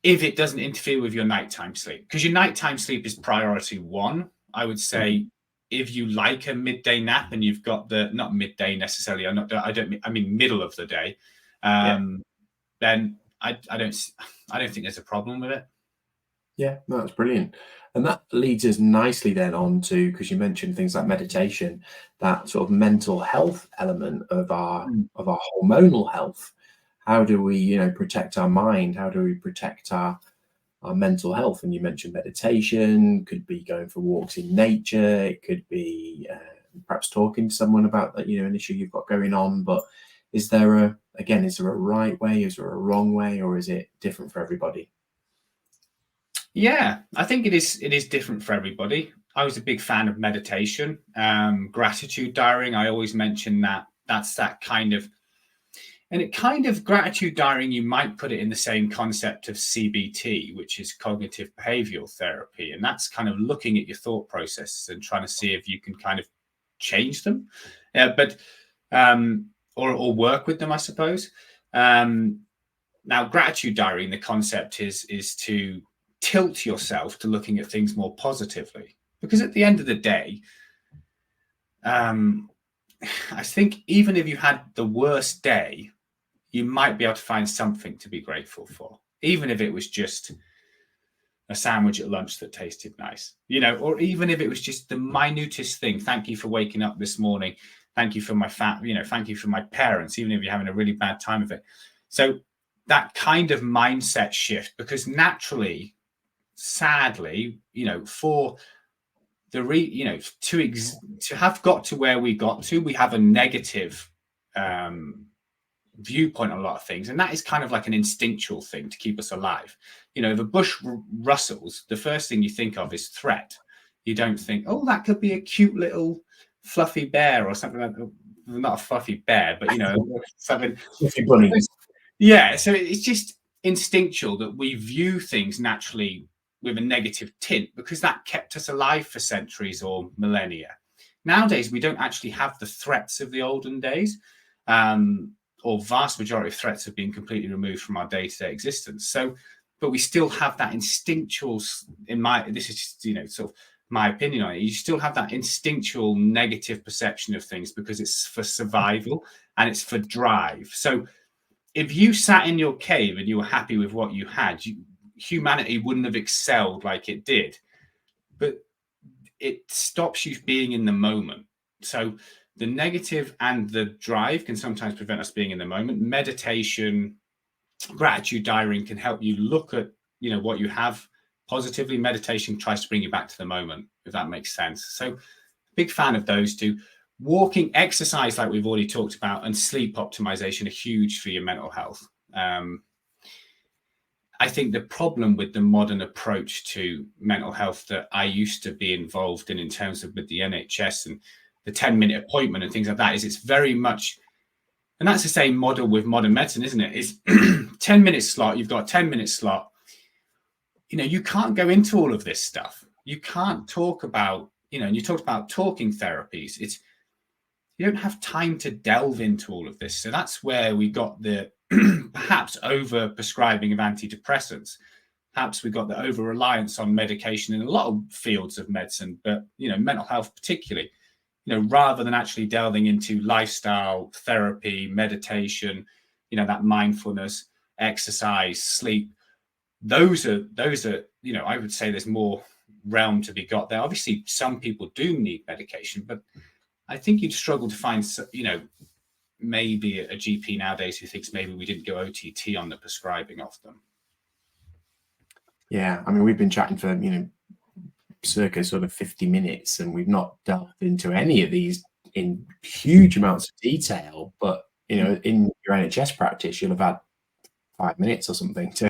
if it doesn't interfere with your nighttime sleep, because your nighttime sleep is priority one. I would say if you like a midday nap and you've got not midday necessarily, I mean middle of the day, then I don't think there's a problem with it. Yeah, no, that's brilliant. And that leads us nicely then on to, because you mentioned things like meditation, that sort of mental health element of our hormonal health. How do we, protect our mind? How do we protect our mental health? And you mentioned meditation, could be going for walks in nature. It could be perhaps talking to someone about that, an issue you've got going on. But is there a right way? Is there a wrong way? Or is it different for everybody? Yeah, I think it is different for everybody. I was a big fan of meditation, gratitude diarying. I always mention that's that kind of, and it kind of gratitude diarying, you might put it in the same concept of CBT, which is cognitive behavioral therapy. And that's kind of looking at your thought processes and trying to see if you can kind of change them, or work with them, I suppose. Now, gratitude diarying, the concept is to tilt yourself to looking at things more positively, because at the end of the day, I think even if you had the worst day, you might be able to find something to be grateful for, even if it was just a sandwich at lunch that tasted nice, or even if it was just the minutest thing. Thank you for waking up this morning. Thank you for my thank you for my parents, even if you're having a really bad time of it. So that kind of mindset shift, because naturally, sadly, for the to have got to where we got to, we have a negative viewpoint on a lot of things, and that is kind of like an instinctual thing to keep us alive. If a bush rustles, the first thing you think of is threat. You don't think, oh, that could be a cute little fluffy bear or something like that. Not a fluffy bear, but something. Yeah, so it's just instinctual that we view things naturally with a negative tint because that kept us alive for centuries or millennia. Nowadays, we don't actually have the threats of the olden days, or vast majority of threats have been completely removed from our day-to-day existence. So, but we still have that instinctual, this is just, sort of my opinion on it, you still have that instinctual negative perception of things because it's for survival and it's for drive. So if you sat in your cave and you were happy with what you had, humanity wouldn't have excelled like it did. But it stops you being in the moment. So the negative and the drive can sometimes prevent us being in the moment. Meditation, gratitude diarying can help you look at, what you have positively. Meditation tries to bring you back to the moment, if that makes sense. So big fan of those two. Walking, exercise, like we've already talked about, and sleep optimization are huge for your mental health. I think the problem with the modern approach to mental health that I used to be involved in terms of with the NHS and the 10-minute appointment and things like that, is it's very much, and that's the same model with modern medicine, isn't it? It's 10-minute slot, you've got a 10-minute slot. You can't go into all of this stuff. You can't talk about, and you talked about talking therapies. you don't have time to delve into all of this. So that's where we got the perhaps over prescribing of antidepressants. Perhaps we got the over reliance on medication in a lot of fields of medicine, but mental health particularly. Rather than actually delving into lifestyle, therapy, meditation, that mindfulness, exercise, sleep, those are, I would say there's more realm to be got there. Obviously, some people do need medication, but I think you'd struggle to find, maybe a GP nowadays who thinks maybe we didn't go OTT on the prescribing of them. Yeah, I mean, we've been chatting for, circa sort of 50 minutes, and we've not delved into any of these in huge amounts of detail. But, in your NHS practice, you'll have had 5 minutes or something to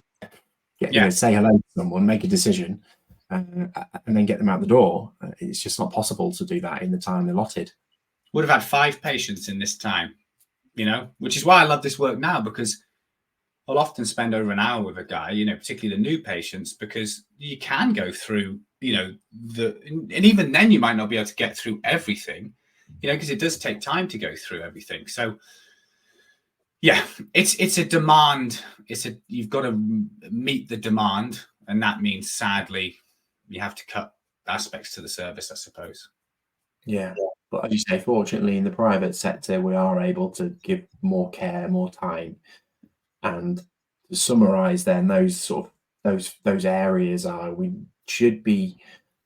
get, say hello to someone, make a decision, and then get them out the door. It's just not possible to do that in the time allotted. Would have had 5 patients in this time, which is why I love this work now, because I'll often spend over an hour with a guy, particularly the new patients, because you can go through, and even then you might not be able to get through everything, because it does take time to go through everything. So yeah, it's a demand. You've got to meet the demand. And that means, sadly, you have to cut aspects to the service, I suppose. Yeah. But as you say, fortunately, in the private sector, we are able to give more care, more time. And to summarize then, those areas are, we should be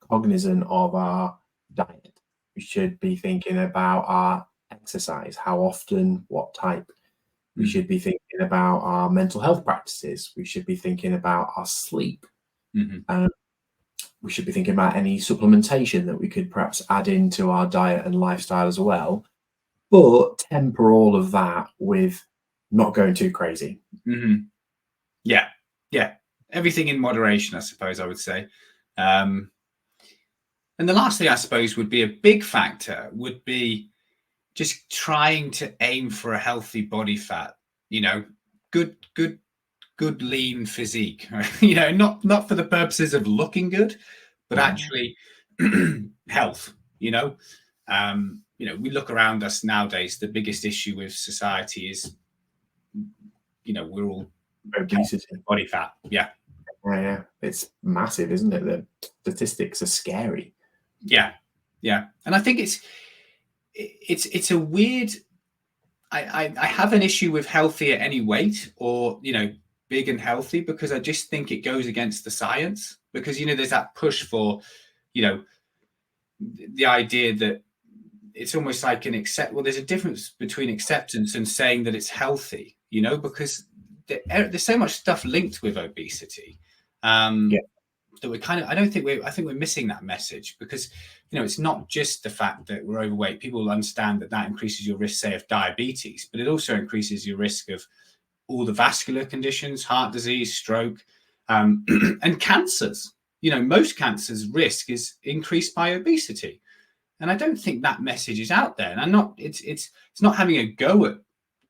cognizant of our diet. We should be thinking about our exercise, how often, what type. We should be thinking about our mental health practices. We should be thinking about our sleep. We should be thinking about any supplementation that we could perhaps add into our diet and lifestyle as well, but temper all of that with not going too crazy. Yeah. Everything in moderation, I suppose I would say. And the last thing I suppose would be a big factor would be just trying to aim for a healthy body fat, good lean physique, not for the purposes of looking good, but actually health, we look around us nowadays. The biggest issue with society is, we're all obesity, body fat. Yeah, it's massive, isn't it? The statistics are scary. Yeah, and I think it's a weird. I have an issue with healthy at any weight, or big and healthy, because I just think it goes against the science. Because there's that push for the idea that it's almost like there's a difference between acceptance and saying that it's healthy, because there's so much stuff linked with obesity that I think we're missing that message, because it's not just the fact that we're overweight. People understand that increases your risk, say, of diabetes, but it also increases your risk of all the vascular conditions, heart disease, stroke, and cancers. Most cancers' risk is increased by obesity, and I don't think that message is out there. And it's not having a go at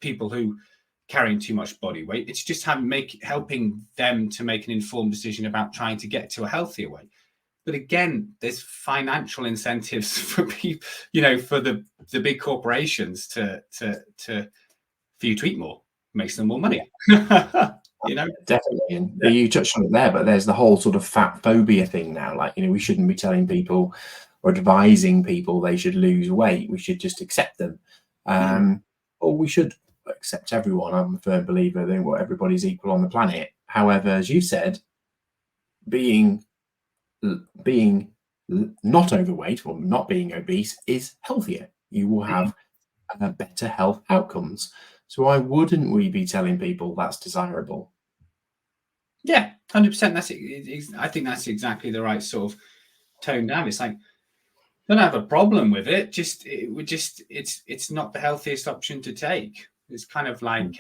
people who carrying too much body weight. It's just helping them to make an informed decision about trying to get to a healthier weight. But again, there's financial incentives for people, for the big corporations for you to eat more. Makes them more money. Definitely. And you touched on it there, but there's the whole sort of fat phobia thing now. Like, we shouldn't be telling people or advising people they should lose weight. We should just accept them. Or we should accept everyone. I'm a firm believer that everybody's equal on the planet. However, as you said, being not overweight or not being obese is healthier. You will have better health outcomes. So why wouldn't we be telling people that's desirable? Yeah, 100%. I think that's exactly the right sort of tone down. It's like, don't have a problem with it. It's not the healthiest option to take. It's kind of like,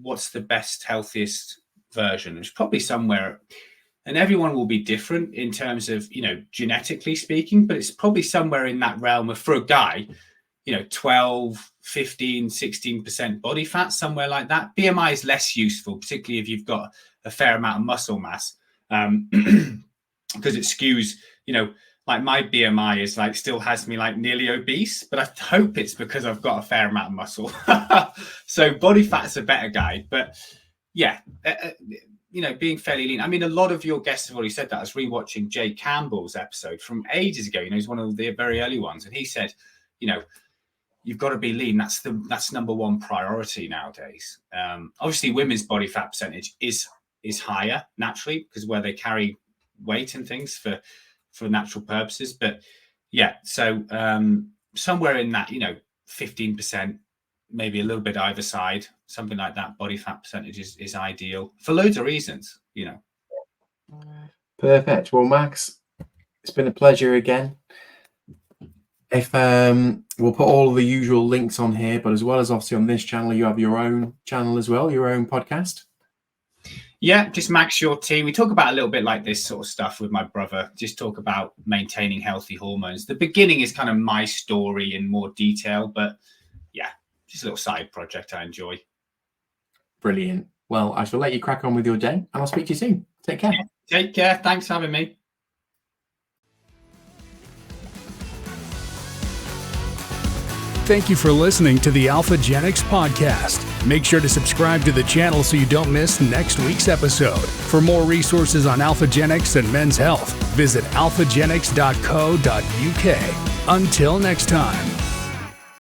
what's the best, healthiest version? It's probably somewhere, and everyone will be different in terms of, genetically speaking, but it's probably somewhere in that realm of, for a guy, 12, 15, 16% body fat, somewhere like that. BMI is less useful, particularly if you've got a fair amount of muscle mass, because it skews, like my BMI is like still has me like nearly obese, but I hope it's because I've got a fair amount of muscle. So body fat's a better guide. But yeah, you know, being fairly lean. I mean, a lot of your guests have already said that. I was rewatching Jay Campbell's episode from ages ago. You know, he's one of the very early ones, and he said, you know, you've got to be lean. That's number one priority nowadays. Obviously, women's body fat percentage is higher naturally because where they carry weight and things for natural purposes. But yeah, so somewhere in that, you know, 15%, maybe a little bit either side, something like that. Body fat percentage is ideal for loads of reasons, you know. Perfect. Well, Max, it's been a pleasure again. If we'll put all the usual links on here, but as well as obviously on this channel, you have your own channel as well, your own podcast. Yeah, just Max Your T. We talk about a little bit like this sort of stuff with my brother. Just talk about maintaining healthy hormones. The beginning is kind of my story in more detail, but yeah, just a little side project I enjoy. Brilliant. Well, I shall let you crack on with your day, and I'll speak to you soon. Take care. Yeah, take care. Thanks for having me. Thank you for listening to the Alphagenix podcast. Make sure to subscribe to the channel so you don't miss next week's episode. For more resources on Alphagenix and men's health, visit alphagenix.co.uk. Until next time.